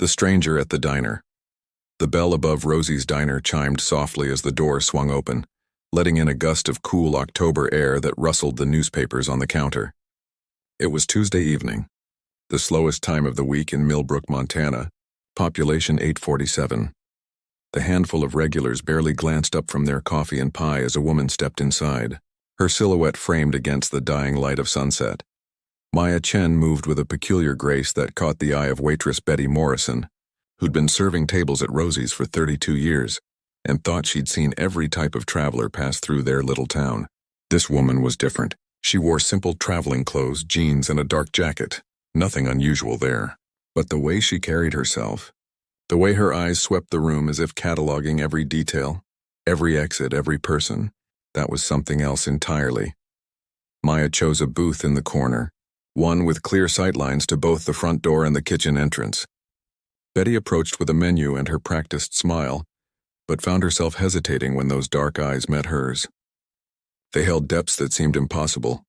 The stranger at the diner. The bell above Rosie's diner chimed softly as the door swung open, letting in a gust of cool October air that rustled the newspapers on the counter. It was Tuesday evening, the slowest time of the week in Millbrook, Montana, population 847. The handful of regulars barely glanced up from their coffee and pie as a woman stepped inside, her silhouette framed against the dying light of sunset. Maya Chen moved with a peculiar grace that caught the eye of waitress Betty Morrison, who'd been serving tables at Rosie's for 32 years, and thought she'd seen every type of traveler pass through their little town. This woman was different. She wore simple traveling clothes, jeans, and a dark jacket. Nothing unusual there. But the way she carried herself, the way her eyes swept the room as if cataloging every detail, every exit, every person, that was something else entirely. Maya chose a booth in the corner, one with clear sightlines to both the front door and the kitchen entrance. Betty approached with a menu and her practiced smile, but found herself hesitating when those dark eyes met hers. They held depths that seemed impossible,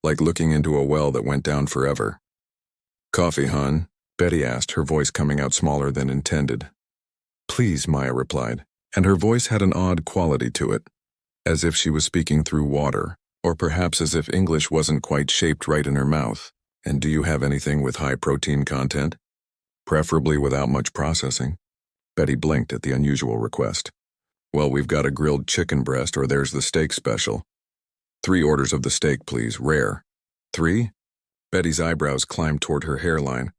like looking into a well that went down forever. "Coffee, hon?" Betty asked, her voice coming out smaller than intended. "Please," Maya replied, and her voice had an odd quality to it, as if she was speaking through water, or perhaps as if English wasn't quite shaped right in her mouth. "And do you have anything with high protein content? Preferably without much processing." Betty blinked at the unusual request. "Well, we've got a grilled chicken breast, or there's the steak special." "3 orders of the steak, please, rare." "3?" Betty's eyebrows climbed toward her hairline.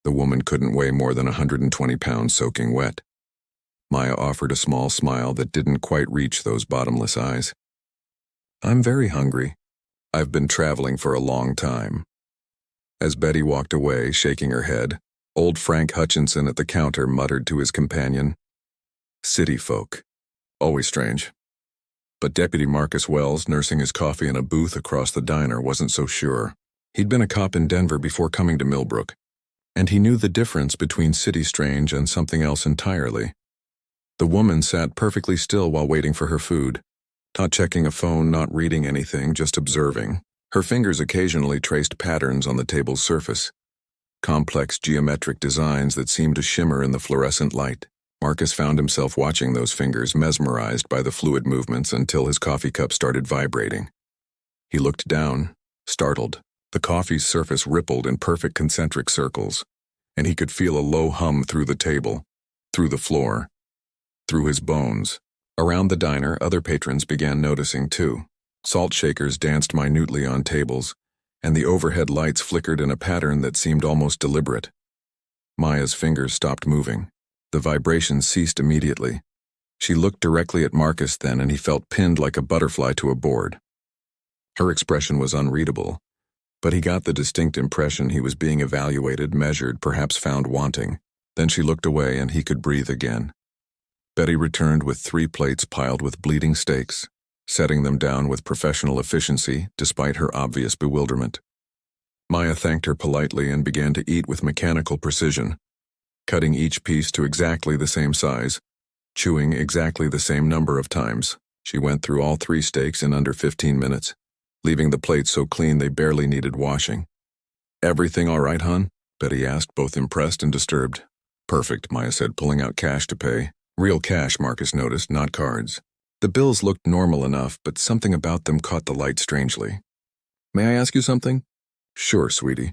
The woman couldn't weigh more than 120 pounds soaking wet. Maya offered a small smile that didn't quite reach those bottomless eyes. "I'm very hungry. I've been traveling for a long time." As Betty walked away, shaking her head, old Frank Hutchinson at the counter muttered to his companion, "City folk. Always strange." But Deputy Marcus Wells, nursing his coffee in a booth across the diner, wasn't so sure. He'd been a cop in Denver before coming to Millbrook, and he knew the difference between city strange and something else entirely. The woman sat perfectly still while waiting for her food, not checking a phone, not reading anything, just observing. Her fingers occasionally traced patterns on the table's surface, complex geometric designs that seemed to shimmer in the fluorescent light. Marcus found himself watching those fingers, mesmerized by the fluid movements until his coffee cup started vibrating. He looked down, startled. The coffee's surface rippled in perfect concentric circles, and he could feel a low hum through the table, through the floor, through his bones. Around the diner, other patrons began noticing too. Salt shakers danced minutely on tables, and the overhead lights flickered in a pattern that seemed almost deliberate. Maya's fingers stopped moving. The vibrations ceased immediately. She looked directly at Marcus then, and he felt pinned like a butterfly to a board. Her expression was unreadable, but he got the distinct impression he was being evaluated, measured, perhaps found wanting. Then she looked away and he could breathe again. Betty returned with 3 plates piled with bleeding steaks, setting them down with professional efficiency despite her obvious bewilderment. Maya thanked her politely and began to eat with mechanical precision, cutting each piece to exactly the same size, chewing exactly the same number of times. She went through all 3 steaks in under 15 minutes, leaving the plates so clean they barely needed washing. "Everything all right, hon?" Betty asked, both impressed and disturbed. "Perfect," Maya said, pulling out cash to pay. Real cash, Marcus noticed, not cards. The bills looked normal enough, but something about them caught the light strangely. "May I ask you something?" "Sure, sweetie."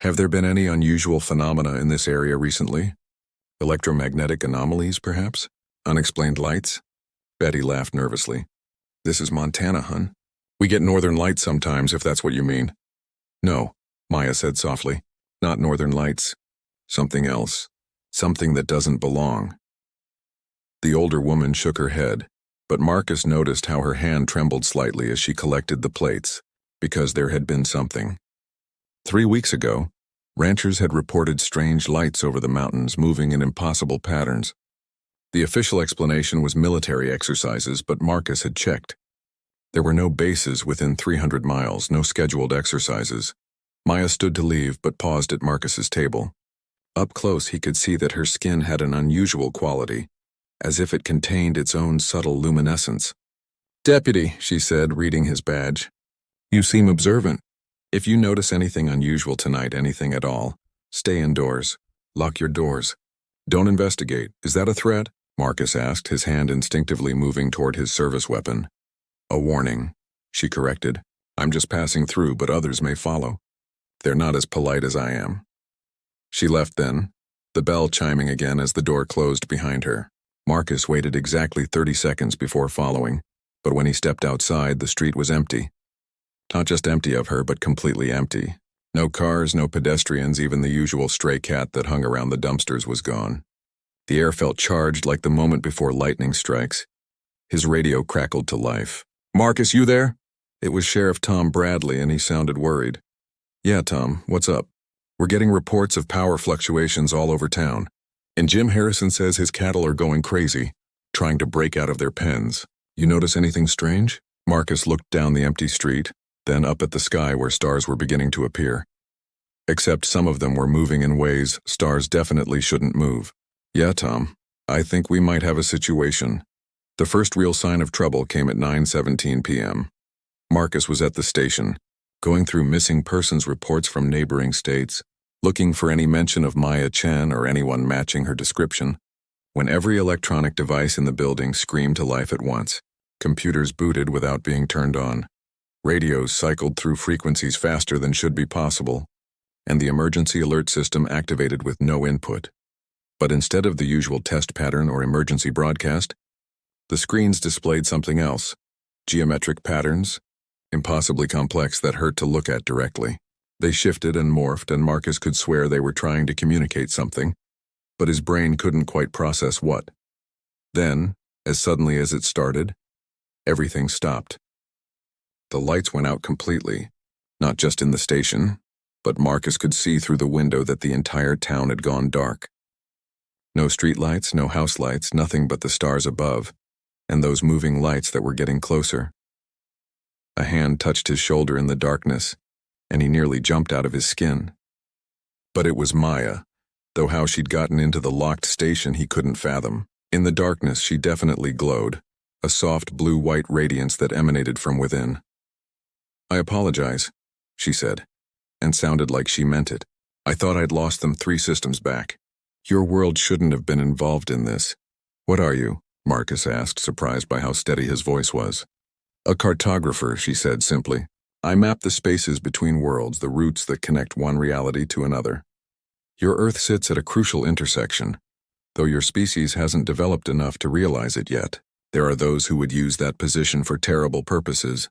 "Have there been any unusual phenomena in this area recently? Electromagnetic anomalies, perhaps? Unexplained lights?" Betty laughed nervously. "This is Montana, hun. We get northern lights sometimes, if that's what you mean." "No," Maya said softly. "Not northern lights. Something else. Something that doesn't belong." The older woman shook her head, but Marcus noticed how her hand trembled slightly as she collected the plates, because there had been something. 3 weeks ago, ranchers had reported strange lights over the mountains moving in impossible patterns. The official explanation was military exercises, but Marcus had checked. There were no bases within 300 miles, no scheduled exercises. Maya stood to leave, but paused at Marcus's table. Up close, he could see that her skin had an unusual quality, as if it contained its own subtle luminescence. "Deputy," she said, reading his badge. "You seem observant. If you notice anything unusual tonight, anything at all, stay indoors. Lock your doors. Don't investigate. Is that a threat? Marcus asked, his hand instinctively moving toward his service weapon. A warning, she corrected. I'm just passing through, but others may follow. They're not as polite as I am. She left then, the bell chiming again as the door closed behind her. Marcus waited exactly 30 seconds before following, but when he stepped outside, the street was empty. Not just empty of her, but completely empty. No cars, no pedestrians, even the usual stray cat that hung around the dumpsters was gone. The air felt charged like the moment before lightning strikes. His radio crackled to life. Marcus, you there? It was Sheriff Tom Bradley, and he sounded worried. Yeah, Tom, what's up? We're getting reports of power fluctuations all over town. And Jim Harrison says his cattle are going crazy, trying to break out of their pens. You notice anything strange? Marcus looked down the empty street, then up at the sky where stars were beginning to appear. Except some of them were moving in ways stars definitely shouldn't move. Yeah, Tom, I think we might have a situation. The first real sign of trouble came at 9:17 p.m. Marcus was at the station, going through missing persons reports from neighboring states, looking for any mention of Maya Chen or anyone matching her description, when every electronic device in the building screamed to life at once. Computers booted without being turned on. Radios cycled through frequencies faster than should be possible, and the emergency alert system activated with no input. But instead of the usual test pattern or emergency broadcast, the screens displayed something else. Geometric patterns, impossibly complex that hurt to look at directly. They shifted and morphed, and Marcus could swear they were trying to communicate something, but his brain couldn't quite process what. Then, as suddenly as it started, everything stopped. The lights went out completely, not just in the station, but Marcus could see through the window that the entire town had gone dark. No streetlights, no house lights, nothing but the stars above, and those moving lights that were getting closer. A hand touched his shoulder in the darkness, and he nearly jumped out of his skin. But it was Maya, though how she'd gotten into the locked station he couldn't fathom. In the darkness, she definitely glowed, a soft blue-white radiance that emanated from within. I apologize, she said, and sounded like she meant it. I thought I'd lost them 3 systems back. Your world shouldn't have been involved in this. What are you? Marcus asked, surprised by how steady his voice was. A cartographer, she said simply. I map the spaces between worlds, the routes that connect one reality to another. Your Earth sits at a crucial intersection, though your species hasn't developed enough to realize it yet. There are those who would use that position for terrible purposes.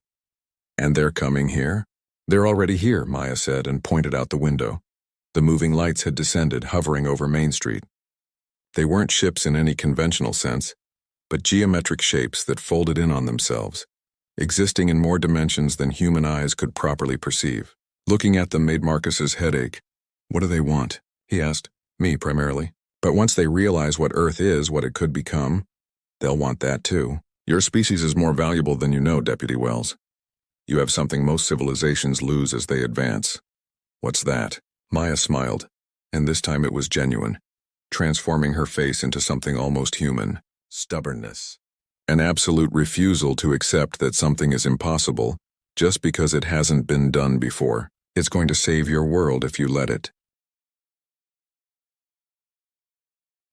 And they're coming here? They're already here, Maya said and pointed out the window. The moving lights had descended, hovering over Main Street. They weren't ships in any conventional sense, but geometric shapes that folded in on themselves, existing in more dimensions than human eyes could properly perceive. Looking at them made Marcus's head ache. What do they want? He asked. Me, primarily. But once they realize what Earth is, what it could become, they'll want that too. Your species is more valuable than you know, Deputy Wells. You have something most civilizations lose as they advance. What's that? Maya smiled, and this time it was genuine, transforming her face into something almost human. Stubbornness. An absolute refusal to accept that something is impossible just because it hasn't been done before. It's going to save your world if you let it.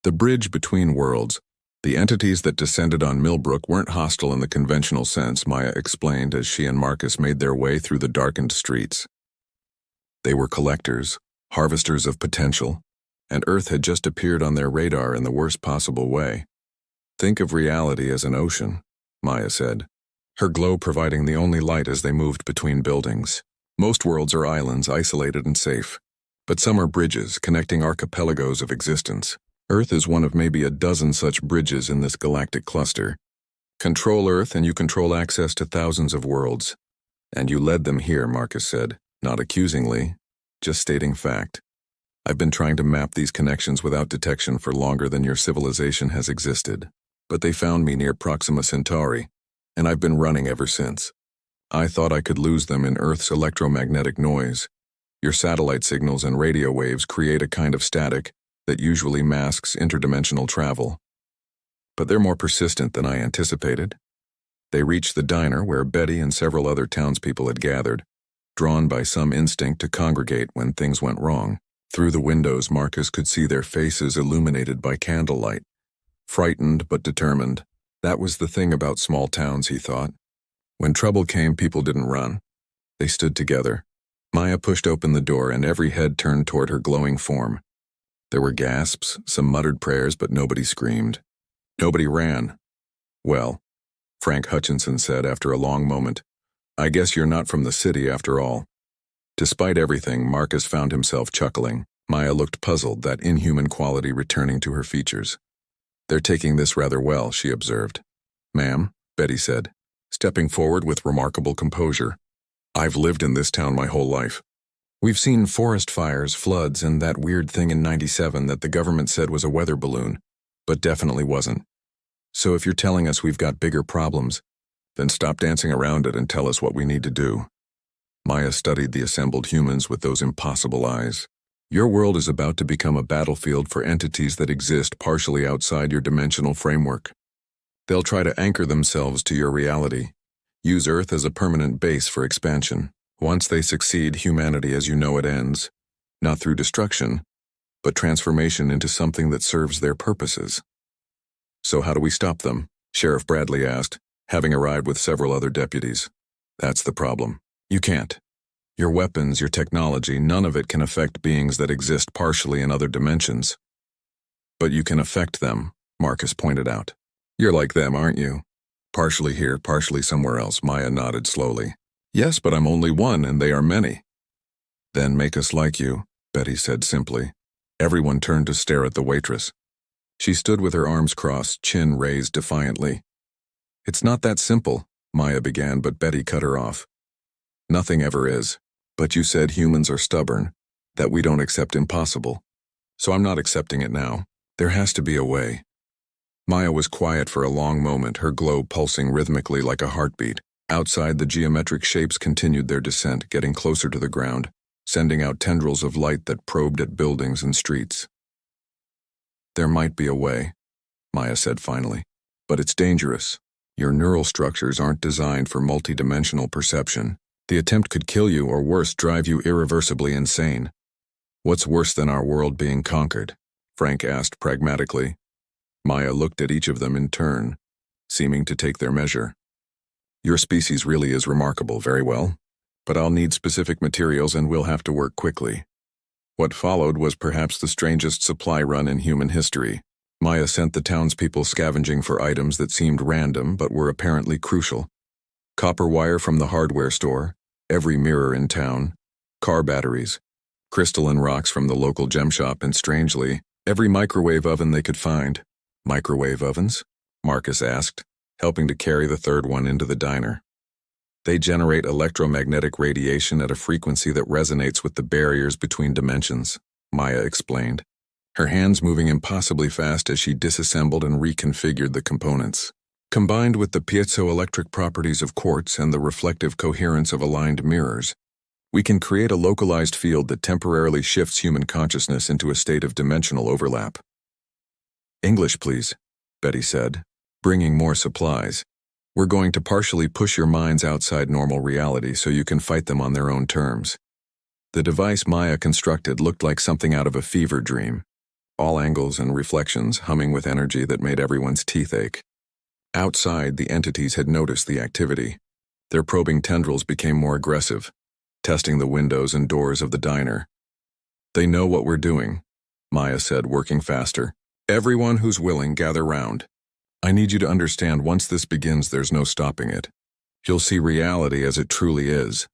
The bridge between worlds, the entities that descended on Millbrook weren't hostile in the conventional sense, Maya explained as she and Marcus made their way through the darkened streets. They were collectors, harvesters of potential, and Earth had just appeared on their radar in the worst possible way. Think of reality as an ocean, Maya said, her glow providing the only light as they moved between buildings. Most worlds are islands, isolated and safe, but some are bridges connecting archipelagos of existence. Earth is one of maybe a dozen such bridges in this galactic cluster. Control Earth and you control access to thousands of worlds. And you led them here, Marcus said, not accusingly, just stating fact. I've been trying to map these connections without detection for longer than your civilization has existed. But they found me near Proxima Centauri, and I've been running ever since. I thought I could lose them in Earth's electromagnetic noise. Your satellite signals and radio waves create a kind of static that usually masks interdimensional travel. But they're more persistent than I anticipated. They reached the diner where Betty and several other townspeople had gathered, drawn by some instinct to congregate when things went wrong. Through the windows, Marcus could see their faces illuminated by candlelight. Frightened but determined. That was the thing about small towns, he thought. When trouble came, people didn't run. They stood together. Maya pushed open the door, and every head turned toward her glowing form. There were gasps, some muttered prayers, but nobody screamed. Nobody ran. "Well," Frank Hutchinson said after a long moment, "I guess you're not from the city after all." Despite everything, Marcus found himself chuckling. Maya looked puzzled, that inhuman quality returning to her features. "They're taking this rather well," she observed. "Ma'am," Betty said, stepping forward with remarkable composure. "I've lived in this town my whole life. We've seen forest fires, floods, and that weird thing in '97 that the government said was a weather balloon, but definitely wasn't. So if you're telling us we've got bigger problems, then stop dancing around it and tell us what we need to do." Maya studied the assembled humans with those impossible eyes. "Your world is about to become a battlefield for entities that exist partially outside your dimensional framework. They'll try to anchor themselves to your reality, use Earth as a permanent base for expansion. Once they succeed, humanity as you know it ends, not through destruction, but transformation into something that serves their purposes." "So how do we stop them?" Sheriff Bradley asked, having arrived with several other deputies. "That's the problem. You can't. Your weapons, your technology, none of it can affect beings that exist partially in other dimensions. But you can affect them," Marcus pointed out. "You're like them, aren't you? Partially here, partially somewhere else." Maya nodded slowly. "Yes, but I'm only one, and they are many." "Then make us like you," Betty said simply. Everyone turned to stare at the waitress. She stood with her arms crossed, chin raised defiantly. "It's not that simple," Maya began, but Betty cut her off. "Nothing ever is. But you said humans are stubborn, that we don't accept impossible. So I'm not accepting it now. There has to be a way." Maya was quiet for a long moment, her globe pulsing rhythmically like a heartbeat. Outside, the geometric shapes continued their descent, getting closer to the ground, sending out tendrils of light that probed at buildings and streets. "There might be a way," Maya said finally, "but it's dangerous. Your neural structures aren't designed for multidimensional perception. The attempt could kill you, or worse, drive you irreversibly insane." "What's worse than our world being conquered?" Frank asked pragmatically. Maya looked at each of them in turn, seeming to take their measure. "Your species really is remarkable, very well. But I'll need specific materials and we'll have to work quickly." What followed was perhaps the strangest supply run in human history. Maya sent the townspeople scavenging for items that seemed random but were apparently crucial. Copper wire from the hardware store, every mirror in town, car batteries, crystalline rocks from the local gem shop, and strangely, every microwave oven they could find. "Microwave ovens?" Marcus asked, helping to carry the third one into the diner. "They generate electromagnetic radiation at a frequency that resonates with the barriers between dimensions," Maya explained, her hands moving impossibly fast as she disassembled and reconfigured the components. "Combined with the piezoelectric properties of quartz and the reflective coherence of aligned mirrors, we can create a localized field that temporarily shifts human consciousness into a state of dimensional overlap." "English, please," Betty said, bringing more supplies. "We're going to partially push your minds outside normal reality so you can fight them on their own terms." The device Maya constructed looked like something out of a fever dream. All angles and reflections humming with energy that made everyone's teeth ache. Outside, the entities had noticed the activity. Their probing tendrils became more aggressive, testing the windows and doors of the diner. "They know what we're doing," Maya said, working faster. "Everyone who's willing, gather round. I need you to understand, once this begins, there's no stopping it. You'll see reality as it truly is,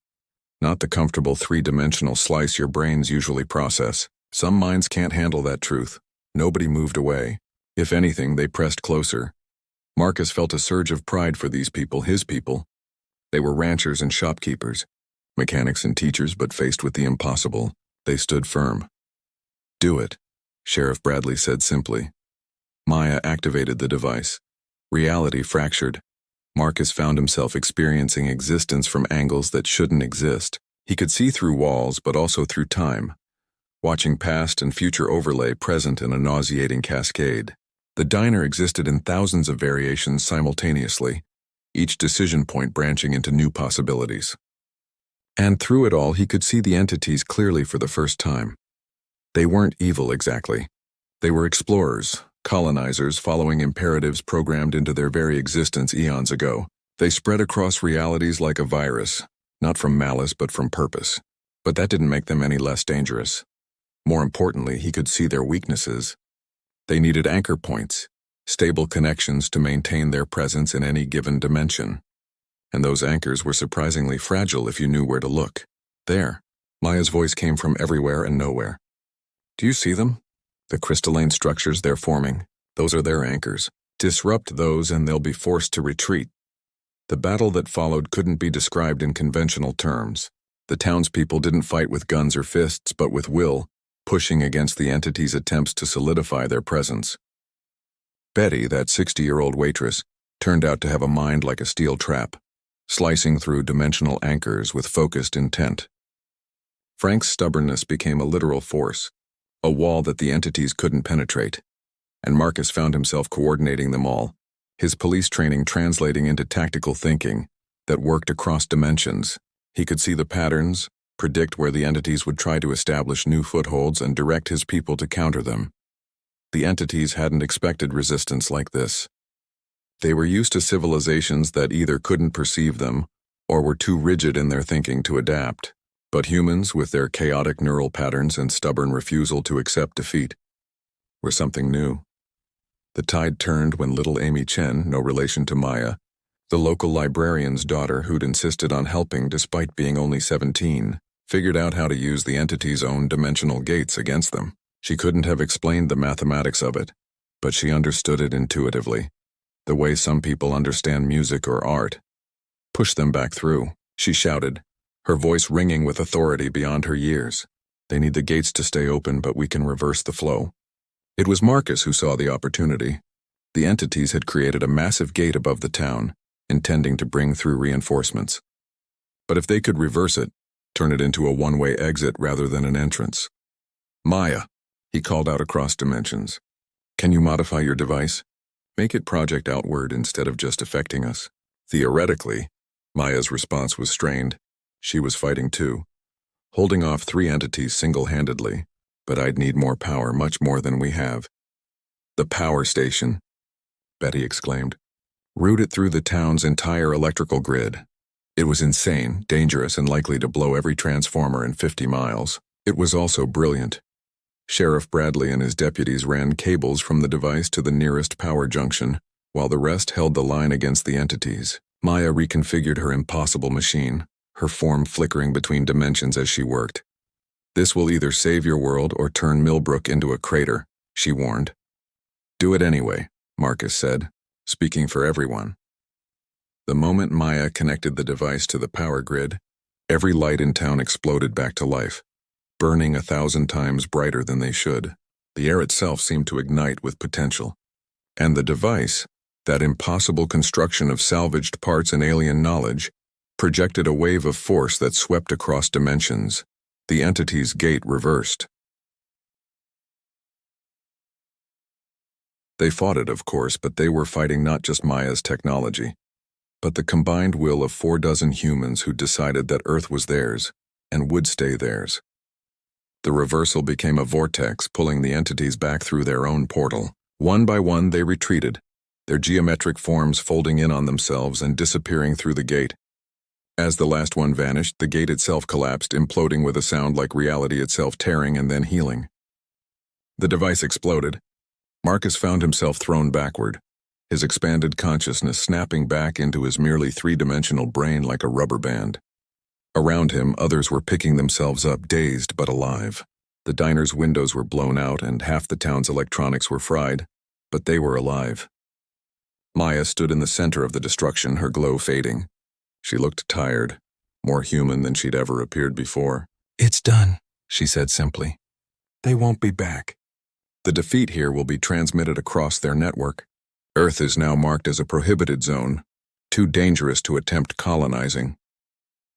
not the comfortable three-dimensional slice your brains usually process. Some minds can't handle that truth." Nobody moved away. If anything, they pressed closer. Marcus felt a surge of pride for these people, his people. They were ranchers and shopkeepers, mechanics and teachers, but faced with the impossible, they stood firm. "Do it," Sheriff Bradley said simply. Maya activated the device. Reality fractured. Marcus found himself experiencing existence from angles that shouldn't exist. He could see through walls, but also through time, watching past and future overlay present in a nauseating cascade. The diner existed in thousands of variations simultaneously, each decision point branching into new possibilities. And through it all, he could see the entities clearly for the first time. They weren't evil exactly. They were explorers, colonizers following imperatives programmed into their very existence eons ago. They spread across realities like a virus, not from malice but from purpose. But that didn't make them any less dangerous. More importantly, he could see their weaknesses. They needed anchor points, stable connections to maintain their presence in any given dimension. And those anchors were surprisingly fragile if you knew where to look. There. Maya's voice came from everywhere and nowhere. Do you see them? The crystalline structures they're forming. Those are their anchors. Disrupt those and they'll be forced to retreat. The battle that followed couldn't be described in conventional terms. The townspeople didn't fight with guns or fists, but with will, pushing against the entity's attempts to solidify their presence. Betty, that 60-year-old waitress, turned out to have a mind like a steel trap, slicing through dimensional anchors with focused intent. Frank's stubbornness became a literal force, a wall that the entities couldn't penetrate, and Marcus found himself coordinating them all, his police training translating into tactical thinking that worked across dimensions. He could see the patterns, predict where the entities would try to establish new footholds, and direct his people to counter them. The entities hadn't expected resistance like this. They were used to civilizations that either couldn't perceive them or were too rigid in their thinking to adapt. But humans, with their chaotic neural patterns and stubborn refusal to accept defeat, were something new. The tide turned when little Amy Chen, no relation to Maya, the local librarian's daughter who'd insisted on helping despite being only 17, figured out how to use the entity's own dimensional gates against them. She couldn't have explained the mathematics of it, but she understood it intuitively, the way some people understand music or art. Push them back through, she shouted, her voice ringing with authority beyond her years. They need the gates to stay open, but we can reverse the flow. It was Marcus who saw the opportunity. The entities had created a massive gate above the town, intending to bring through reinforcements. But if they could reverse it, turn it into a one-way exit rather than an entrance. Maya, he called out across dimensions. Can you modify your device? Make it project outward instead of just affecting us. Theoretically, Maya's response was strained. She was fighting too, holding off 3 entities single-handedly, but I'd need more power, much more than we have. The power station, Betty exclaimed. Route it through the town's entire electrical grid. It was insane, dangerous, and likely to blow every transformer in 50 miles. It was also brilliant. Sheriff Bradley and his deputies ran cables from the device to the nearest power junction, while the rest held the line against the entities. Maya reconfigured her impossible machine, her form flickering between dimensions as she worked. This will either save your world or turn Millbrook into a crater, she warned. Do it anyway, Marcus said, speaking for everyone. The moment Maya connected the device to the power grid, every light in town exploded back to life, burning 1,000 times brighter than they should. The air itself seemed to ignite with potential. And the device, that impossible construction of salvaged parts and alien knowledge, projected a wave of force that swept across dimensions. The entity's gate reversed. They fought it, of course, but they were fighting not just Maya's technology, but the combined will of 4 dozen humans who decided that Earth was theirs and would stay theirs. The reversal became a vortex, pulling the entities back through their own portal. One by one, they retreated, their geometric forms folding in on themselves and disappearing through the gate. As the last one vanished, the gate itself collapsed, imploding with a sound like reality itself tearing and then healing. The device exploded. Marcus found himself thrown backward, his expanded consciousness snapping back into his merely 3-dimensional brain like a rubber band. Around him, others were picking themselves up, dazed but alive. The diner's windows were blown out and half the town's electronics were fried, but they were alive. Maya stood in the center of the destruction, her glow fading. She looked tired, more human than she'd ever appeared before. It's done, she said simply. They won't be back. The defeat here will be transmitted across their network. Earth is now marked as a prohibited zone, too dangerous to attempt colonizing.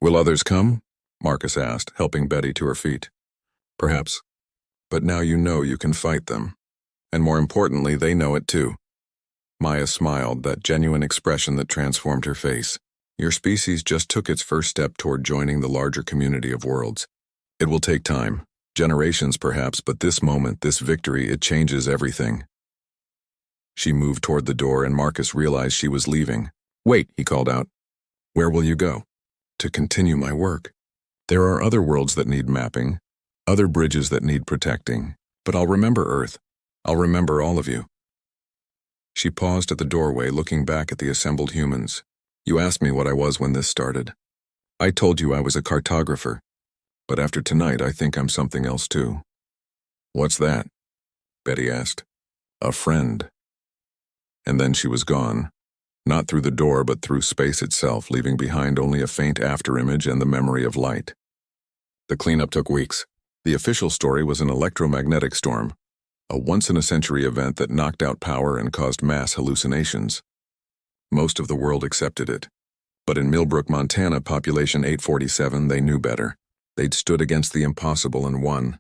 Will others come? Marcus asked, helping Betty to her feet. Perhaps. But now you know you can fight them. And more importantly, they know it too. Maya smiled, that genuine expression that transformed her face. Your species just took its first step toward joining the larger community of worlds. It will take time, Generations perhaps, but this moment, this victory, it changes everything. She moved toward the door and Marcus realized she was leaving. "Wait," he called out. "Where will you go?" "To continue my work. There are other worlds that need mapping, other bridges that need protecting, but I'll remember Earth. I'll remember all of you." She paused at the doorway, looking back at the assembled humans. "You asked me what I was when this started. I told you I was a cartographer, but after tonight I think I'm something else too." "What's that?" Betty asked. "A friend." And then she was gone. Not through the door, but through space itself, leaving behind only a faint afterimage and the memory of light. The cleanup took weeks. The official story was an electromagnetic storm, a once-in-a-century event that knocked out power and caused mass hallucinations. Most of the world accepted it. But in Millbrook, Montana, population 847, they knew better. They'd stood against the impossible and won.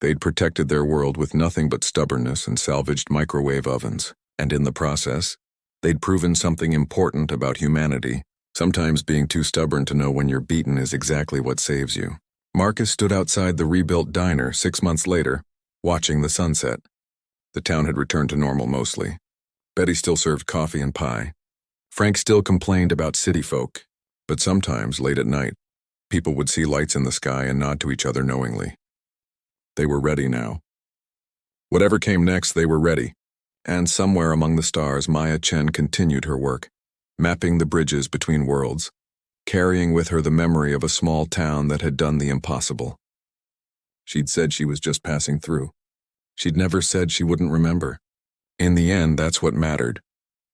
They'd protected their world with nothing but stubbornness and salvaged microwave ovens. And in the process, they'd proven something important about humanity. Sometimes being too stubborn to know when you're beaten is exactly what saves you. Marcus stood outside the rebuilt diner 6 months later, watching the sunset. The town had returned to normal mostly. Betty still served coffee and pie. Frank still complained about city folk, but sometimes, late at night, people would see lights in the sky and nod to each other knowingly. They were ready now. Whatever came next, they were ready. And somewhere among the stars, Maya Chen continued her work, mapping the bridges between worlds, carrying with her the memory of a small town that had done the impossible. She'd said she was just passing through. She'd never said she wouldn't remember. In the end, that's what mattered.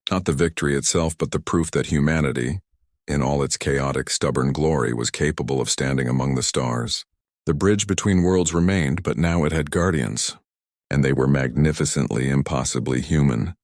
Not the victory itself, but the proof that humanity, in all its chaotic, stubborn glory, was capable of standing among the stars. The bridge between worlds remained, but now it had guardians. And they were magnificently, impossibly human.